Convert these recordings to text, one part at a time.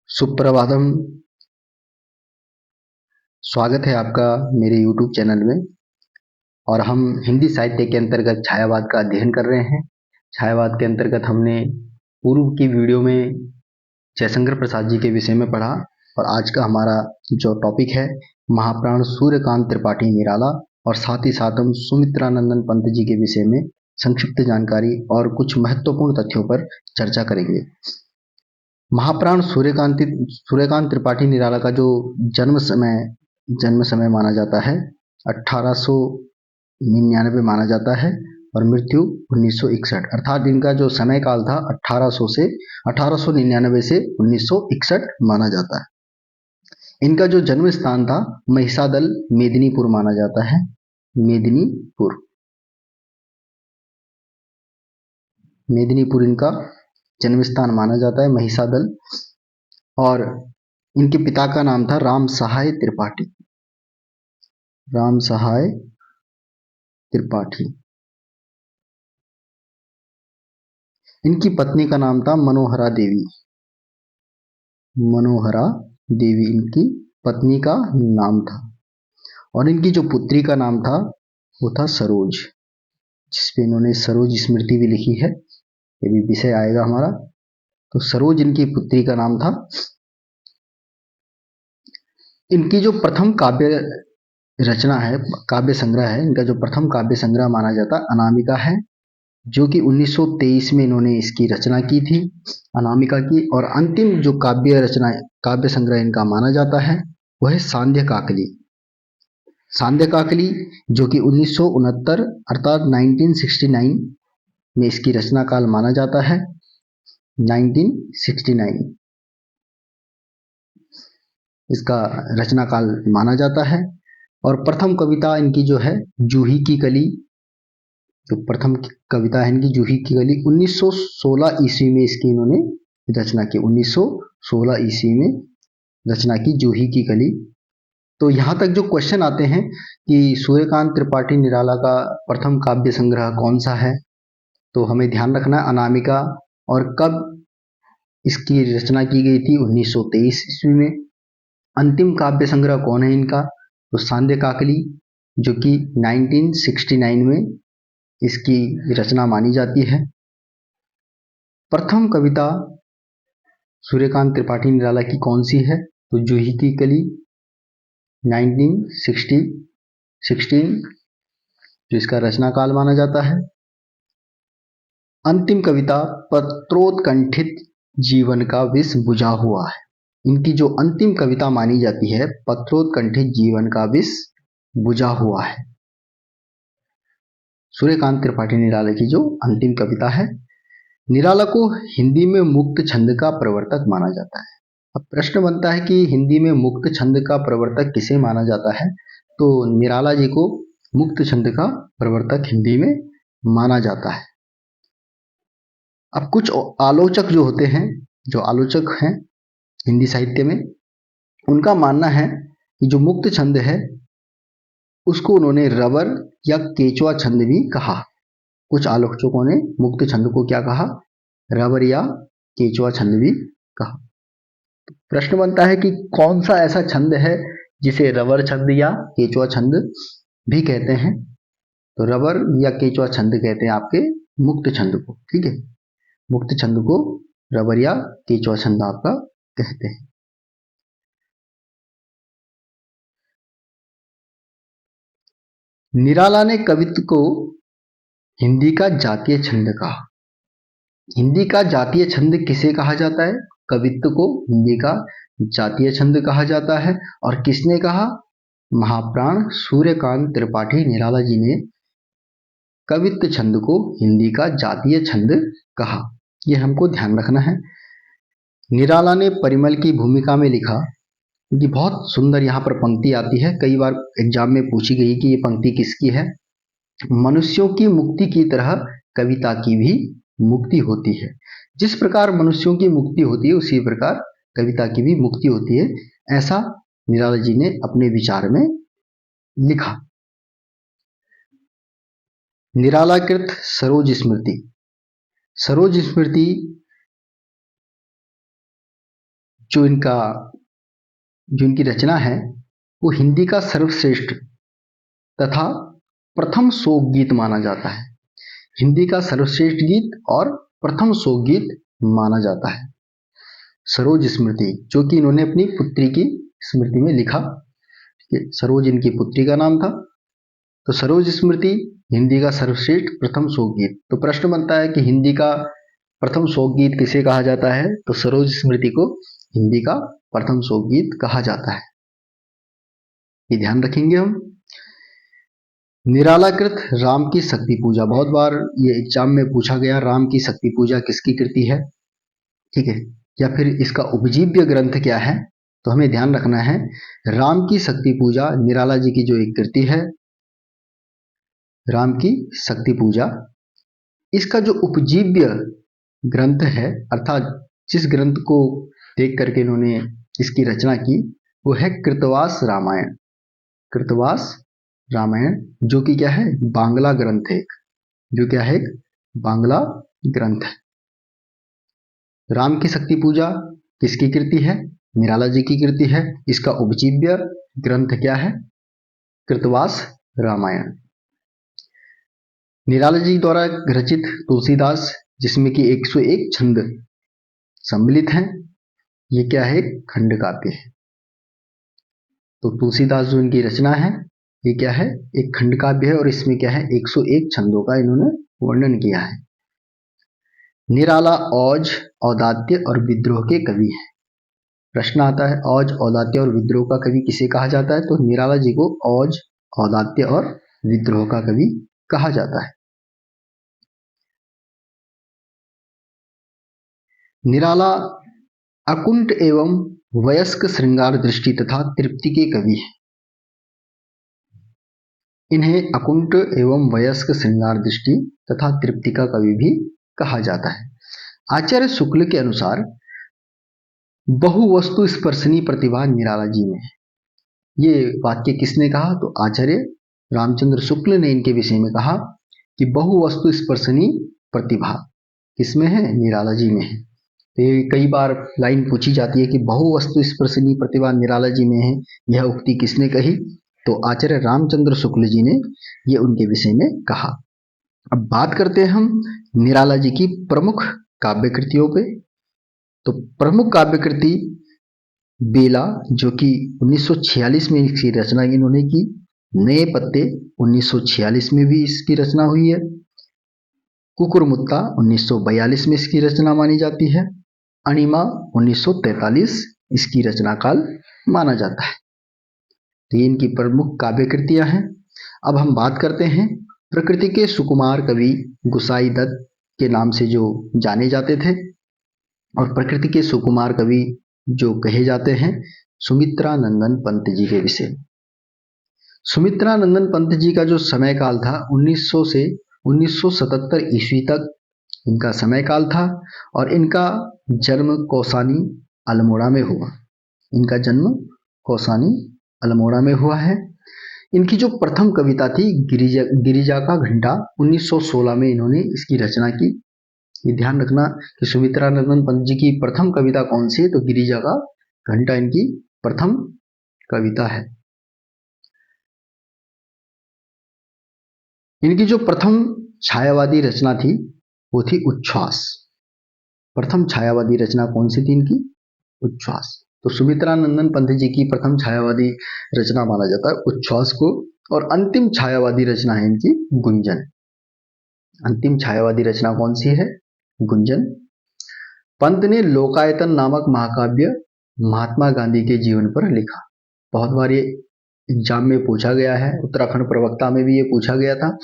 सुप्रभातम। स्वागत है आपका मेरे YouTube चैनल में। और हम हिंदी साहित्य के अंतर्गत छायावाद का अध्ययन कर रहे हैं। छायावाद के अंतर्गत हमने पूर्व की वीडियो में जयशंकर प्रसाद जी के विषय में पढ़ा और आज का हमारा जो टॉपिक है महाप्राण सूर्यकांत त्रिपाठी निराला, और साथ ही साथ हम सुमित्रानंदन पंत जी के विषय में संक्षिप्त जानकारी और कुछ महत्वपूर्ण तथ्यों पर चर्चा करेंगे। महाप्राण सूर्यकांत त्रिपाठी निराला का जो जन्म समय माना जाता है 1899 माना जाता है और मृत्यु 1961, अर्थात इनका जो समय काल था 1899 से 1961 माना जाता है। इनका जो जन्म स्थान था महिसादल मेदिनीपुर माना जाता है। मेदिनीपुर इनका जन्म स्थान माना जाता है, महिसादल। और इनके पिता का नाम था राम सहाय त्रिपाठी। इनकी पत्नी का नाम था मनोहरा देवी इनकी पत्नी का नाम था। और इनकी जो पुत्री का नाम था वो था सरोज, जिसपे इन्होंने सरोज स्मृति भी लिखी है। ये भी विषय आएगा हमारा। तो सरोज इनकी पुत्री का नाम था। इनकी जो प्रथम काव्य रचना है, काव्य संग्रह है, इनका जो प्रथम काव्य संग्रह माना जाता अनामिका है, जो कि 1923 में इन्होंने इसकी रचना की थी, अनामिका की। और अंतिम जो काव्य संग्रह इनका माना जाता है वह है सांध्य काकली, जो कि 1969 अर्थात 1969 में इसकी रचना काल माना जाता है। 1969 इसका रचना काल माना जाता है। और प्रथम कविता इनकी जो है जूही की कली, जो प्रथम कविता है इनकी जूही की कली, 1916 ईस्वी में इसकी इन्होंने रचना की। 1916 ईस्वी में रचना की जूही की कली। तो यहाँ तक जो क्वेश्चन आते हैं कि सूर्यकांत त्रिपाठी निराला का प्रथम काव्य संग्रह कौन सा है, तो हमें ध्यान रखना अनामिका। और कब इसकी रचना की गई थी? 1923 ईस्वी में। अंतिम काव्य संग्रह कौन है इनका? तो सांध्य काकली, जो कि 1969 में इसकी रचना मानी जाती है। प्रथम कविता सूर्यकांत त्रिपाठी निराला की कौन सी है? तो जूही की कली 1916 जो इसका रचना काल माना जाता है। अंतिम कविता पत्रोत्कंठित जीवन का विष बुझा हुआ है। इनकी जो अंतिम कविता मानी जाती है पत्रोत्कंठित जीवन का विष बुझा हुआ है, सूर्यकांत त्रिपाठी निराला की जो अंतिम कविता है। निराला को हिंदी में मुक्त छंद का प्रवर्तक माना जाता है। अब प्रश्न बनता है कि हिंदी में मुक्त छंद का प्रवर्तक किसे माना जाता है? तो निराला जी को मुक्त छंद का प्रवर्तक हिंदी में माना जाता है। अब कुछ आलोचक जो होते हैं, जो आलोचक हैं हिंदी साहित्य में, उनका मानना है कि जो मुक्त छंद है उसको उन्होंने रबर या केचुआ छंद भी कहा। कुछ आलोचकों ने मुक्त छंद को क्या कहा? रबर या केचुआ छंद भी कहा। प्रश्न बनता है कि कौन सा ऐसा छंद है जिसे रबर छंद या केचुआ छंद भी कहते हैं? तो रबर या केचुआ छंद कहते हैं आपके मुक्त छंद को। ठीक है, मुक्त छंद को रबर या केचुआ छंद आपका कहते हैं। निराला ने कवित्व को हिंदी का जातीय छंद कहा। हिंदी का जातीय छंद किसे कहा जाता है? कवित्व को हिंदी का जातीय छंद कहा जाता है। और किसने कहा? महाप्राण सूर्यकांत त्रिपाठी निराला जी ने कवित्व छंद को हिंदी का जातीय छंद कहा। यह हमको ध्यान रखना है। निराला ने परिमल की भूमिका में लिखा, कि बहुत सुंदर यहाँ पर पंक्ति आती है, कई बार एग्जाम में पूछी गई कि ये पंक्ति किसकी है। मनुष्यों की मुक्ति की तरह कविता की भी मुक्ति होती है। जिस प्रकार मनुष्यों की मुक्ति होती है उसी प्रकार कविता की भी मुक्ति होती है, ऐसा निराला जी ने अपने विचार में लिखा। निरालाकृत सरोज स्मृति जो इनका जो इनकी रचना है वो हिंदी का सर्वश्रेष्ठ तथा प्रथम शोक गीत माना जाता है। हिंदी का सर्वश्रेष्ठ गीत और प्रथम शोक गीत माना जाता है। सरोज स्मृति, जो कि इन्होंने अपनी पुत्री की स्मृति में लिखा। सरोज इनकी पुत्री का नाम था। तो सरोज स्मृति हिंदी का सर्वश्रेष्ठ प्रथम शोक गीत। तो प्रश्न बनता है कि हिंदी का प्रथम शोक गीत किसे कहा जाता है? तो सरोज स्मृति को हिंदी का प्रथम शोक गीत कहा जाता है। ये ध्यान रखेंगे हम। निरालाकृत राम की शक्ति पूजा, बहुत बार ये एग्जाम में पूछा गया, राम की शक्ति पूजा किसकी कृति है, ठीक है, या फिर इसका उपजीव्य ग्रंथ क्या है? तो हमें ध्यान रखना है राम की शक्ति पूजा निराला जी की जो एक कृति है, राम की शक्ति पूजा, इसका जो उपजीव्य ग्रंथ है, अर्थात जिस ग्रंथ को देख करके इन्होंने इसकी रचना की, वो है कृतवास रामायण। कृतवास रामायण, जो कि क्या है? बांग्ला ग्रंथ है, जो क्या है? बांग्ला ग्रंथ है। राम की शक्ति पूजा किसकी कृति है? निराला जी की कृति है। इसका उपजीव्य ग्रंथ क्या है? कृतवास रामायण। निराला जी द्वारा रचित तुलसीदास, जिसमें कि 101 छंद सम्मिलित हैं, ये क्या है? खंड काव्य है। तो तुलसीदास जो इनकी रचना है, ये क्या है? एक खंड काव्य है, और इसमें क्या है? 101 छंदों का इन्होंने वर्णन किया है। निराला औज, औदात्य और विद्रोह के कवि हैं। प्रश्न आता है औज, औदात्य और विद्रोह का कवि किसे कहा जाता है? तो निराला जी को औज, औदात्य और विद्रोह का कवि कहा जाता है। निराला अकुंठ एवं वयस्क श्रृंगार दृष्टि तथा तृप्ति के कवि हैं। इन्हें अकुंठ एवं वयस्क श्रृंगार दृष्टि तथा तृप्ति का कवि भी कहा जाता है। आचार्य शुक्ल के अनुसार बहुवस्तु स्पर्शनी प्रतिभा निराला जी में है। ये वाक्य किसने कहा? तो आचार्य रामचंद्र शुक्ल ने इनके विषय में कहा कि बहुवस्तु स्पर्शनी प्रतिभा किसमें है? निराला जी में है। तो ये कई बार लाइन पूछी जाती है कि बहुवस्तु स्पर्शनी प्रतिभा निराला जी में है, यह उक्ति किसने कही? तो आचार्य रामचंद्र शुक्ल जी ने ये उनके विषय में कहा। अब बात करते हैं हम निराला जी की प्रमुख काव्य कृतियों पे। तो प्रमुख काव्य कृति बेला, जो कि 1946 में इसकी रचना इन्होंने की। नए पत्ते 1946 में भी इसकी रचना हुई है। कुकुरमुत्ता 1942 में इसकी रचना मानी जाती है। अणिमा 1943 इसकी रचना काल माना जाता है। तो ये इनकी प्रमुख काव्य कृतियां हैं। अब हम बात करते हैं प्रकृति के सुकुमार कवि गुसाई दत्त के नाम से जो जाने जाते थे, और प्रकृति के सुकुमार कवि जो कहे जाते हैं सुमित्रा नंदन पंत जी के विषय। सुमित्रा नंदन पंत जी का जो समय काल था 1900 से 1977 ईस्वी तक इनका समय काल था, और इनका जन्म कौसानी अल्मोड़ा में हुआ। इनका जन्म कौसानी अल्मोड़ा में हुआ है। इनकी जो प्रथम कविता थी गिरिजा का घंटा 1916 में इन्होंने इसकी रचना की। ये ध्यान रखना कि सुमित्रा नंदन पंत जी की प्रथम कविता कौन सी है? तो गिरिजा का घंटा इनकी प्रथम कविता है। इनकी जो प्रथम छायावादी रचना थी वो थी उच्छ्वास। प्रथम छायावादी रचना कौन सी थी इनकी? उच्छ्वास। तो सुमित्रा नंदन पंत जी की प्रथम छायावादी रचना माना जाता है उच्छ्वास को, और अंतिम छायावादी रचना है इनकी गुंजन। अंतिम छायावादी रचना कौन सी है? गुंजन। पंत ने लोकायतन नामक महाकाव्य महात्मा गांधी के जीवन पर लिखा। बहुत बार ये एग्जाम में पूछा गया है, उत्तराखंड प्रवक्ता में भी ये पूछा गया था।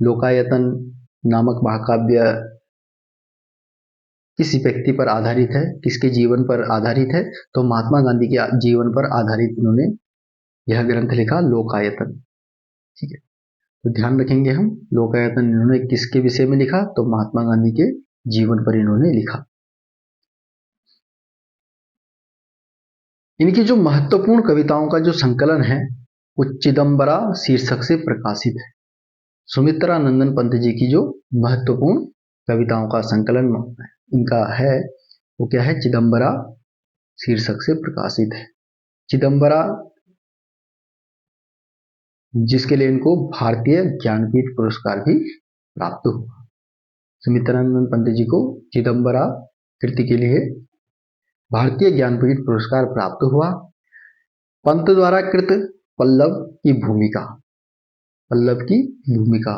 लोकायतन नामक महाकाव्य किस व्यक्ति पर आधारित है, किसके जीवन पर आधारित है? तो महात्मा गांधी के जीवन पर आधारित इन्होंने यह ग्रंथ लिखा, लोकायतन। ठीक है, तो ध्यान रखेंगे हम, लोकायतन इन्होंने किसके विषय में लिखा? तो महात्मा गांधी के जीवन पर इन्होंने लिखा। इनकी जो महत्वपूर्ण कविताओं का जो संकलन है वो चिदंबरा शीर्षक से प्रकाशित है। सुमित्रा नंदन पंत जी की जो महत्वपूर्ण कविताओं का संकलन इनका है वो क्या है? चिदंबरा शीर्षक से प्रकाशित है। चिदम्बरा, जिसके लिए इनको भारतीय ज्ञानपीठ पुरस्कार भी प्राप्त हुआ। सुमित्रानंद पंत जी को चिदम्बरा कृति के लिए भारतीय ज्ञानपीठ पुरस्कार प्राप्त हुआ। पंत द्वारा कृत पल्लव की भूमिका, पल्लव की भूमिका,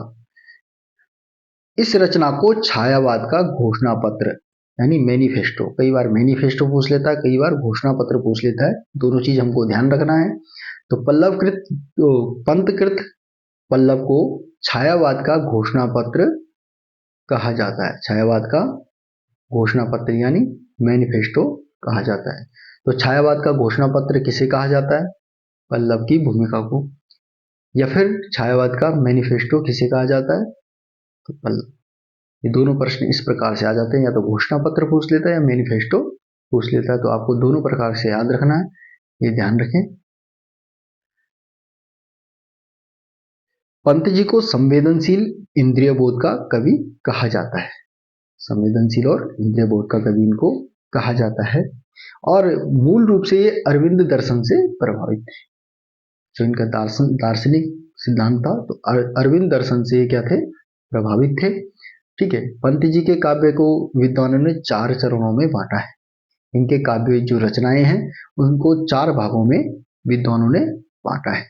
इस रचना को छायावाद का घोषणा पत्र यानी मैनिफेस्टो, कई बार मैनिफेस्टो पूछ लेता है, कई बार घोषणा पत्र पूछ लेता है, दोनों चीज हमको ध्यान रखना है। तो पल्लवकृत, तो पंतकृत पल्लव को छायावाद का घोषणा पत्र कहा जाता है, छायावाद का घोषणा पत्र यानी मैनिफेस्टो कहा जाता है। तो छायावाद का घोषणा पत्र किसे कहा जाता है? पल्लव की भूमिका को। या फिर छायावाद का मैनिफेस्टो किसे कहा जाता है? तो पल्लव। ये दोनों प्रश्न इस प्रकार से आ जाते हैं, या तो घोषणा पत्र पूछ लेता है या मैनिफेस्टो पूछ लेता है। तो आपको दोनों प्रकार से याद रखना है, ये ध्यान रखें। पंत जी को संवेदनशील इंद्रिय बोध का कवि कहा जाता है। संवेदनशील और इंद्रिय बोध का कवि इनको कहा जाता है। और मूल रूप से ये अरविंद दर्शन से प्रभावित थे। जो इनका दार्शनिक सिद्धांत था, तो अरविंद दर्शन से क्या थे? प्रभावित थे। ठीक है। पंत जी के काव्य को विद्वानों ने 4 चरणों में बांटा है। इनके काव्य जो रचनाएं हैं उनको 4 भागों में विद्वानों ने बांटा है।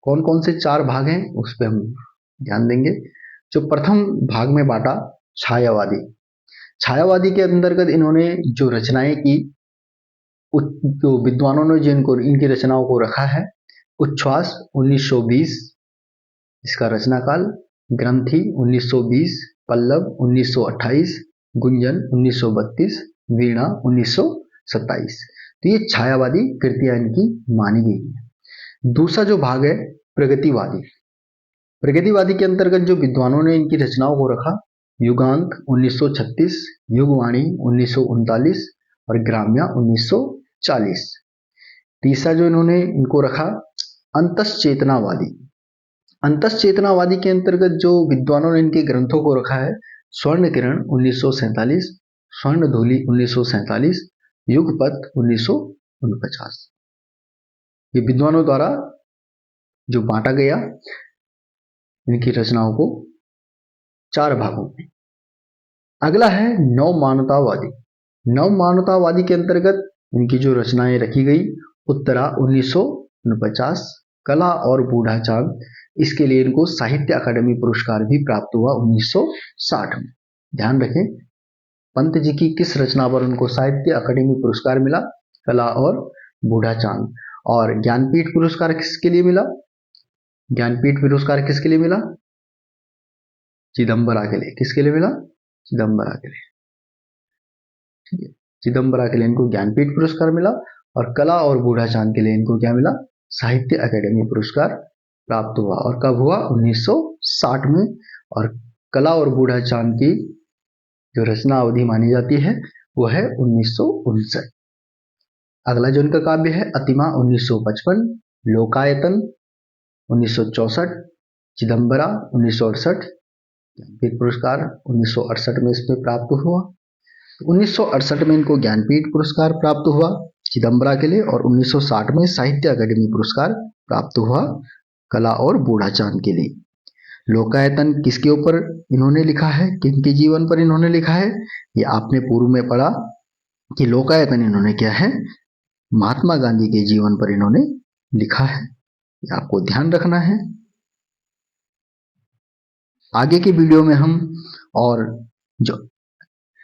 कौन कौन से 4 भाग हैं उस पर हम ध्यान देंगे। जो प्रथम भाग में बांटा, छायावादी। छायावादी के अंतर्गत इन्होंने जो रचनाएं की, जो विद्वानों ने जिनको इनकी रचनाओं को रखा है, उच्छ्वास 1920 इसका रचना काल, ग्रंथि 1920, पल्लव 1928, गुंजन 1932, वीणा 1927। तो ये छायावादी कृतियां इनकी मानी गई है। दूसरा जो भाग है प्रगतिवादी। प्रगतिवादी के अंतर्गत जो विद्वानों ने इनकी रचनाओं को रखा, युगांत 1936, युगवाणी 1939 और ग्राम्या 1940। तीसरा जो इन्होंने इनको रखा, अंतश्चेतनावादी। अंतश्चेतनावादी के अंतर्गत जो विद्वानों ने इनके ग्रंथों को रखा है, स्वर्ण किरण 1947, स्वर्ण धूलि 1947, युगपथ 1949। ये विद्वानों द्वारा जो बांटा गया इनकी रचनाओं को 4 भागों में। अगला है नवमानवतावादी। नवमानवतावादी के अंतर्गत इनकी जो रचनाएं रखी गई, उत्तरा 1949, कला और बूढ़ा चांद, इसके लिए इनको साहित्य अकादमी पुरस्कार भी प्राप्त हुआ 1960 में। ध्यान रखें, पंत जी की किस रचना पर उनको साहित्य अकादमी पुरस्कार मिला? कला और बूढ़ा चांद। और ज्ञानपीठ पुरस्कार किसके लिए मिला? ज्ञानपीठ पुरस्कार किसके लिए मिला? चिदम्बरा के लिए। किसके लिए मिला? चिदम्बरा के लिए। ठीक है, चिदम्बरा के लिए इनको ज्ञानपीठ पुरस्कार मिला। और कला और बूढ़ा चांद के लिए इनको क्या मिला? साहित्य अकादमी पुरस्कार प्राप्त हुआ। और कब हुआ? 1960 में। और कला और बूढ़ा चांद की जो रचना अवधि मानी जाती है वो है 1959। अगला जो इनका काव्य है, अतिमा 1955, लोकायतन 1964, चिदम्बरा 1968, ज्ञानपीठ पुरस्कार 1968 में इसमें प्राप्त हुआ। 1968 में इनको ज्ञानपीठ पुरस्कार प्राप्त हुआ चिदम्बरा के लिए, और 1960 में साहित्य अकादमी पुरस्कार प्राप्त हुआ कला और बूढ़ा चांद के लिए। लोकायतन किसके ऊपर इन्होंने लिखा है, किनके जीवन पर इन्होंने लिखा है? ये आपने पूर्व में पढ़ा कि लोकायतन इन्होंने क्या है, महात्मा गांधी के जीवन पर इन्होंने लिखा है। ये आपको ध्यान रखना है। आगे की वीडियो में हम और जो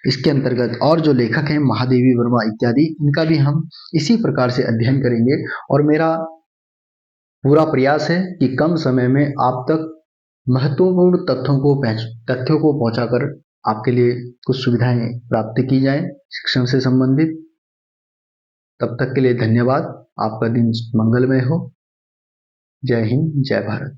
इसके अंतर्गत और जो लेखक हैं महादेवी वर्मा इत्यादि, इनका भी हम इसी प्रकार से अध्ययन करेंगे। और मेरा पूरा प्रयास है कि कम समय में आप तक महत्वपूर्ण तथ्यों को पहुंचाकर आपके लिए कुछ सुविधाएं प्राप्त की जाएं शिक्षण से संबंधित। तब तक के लिए धन्यवाद। आपका दिन मंगलमय हो। जय हिंद, जय भारत।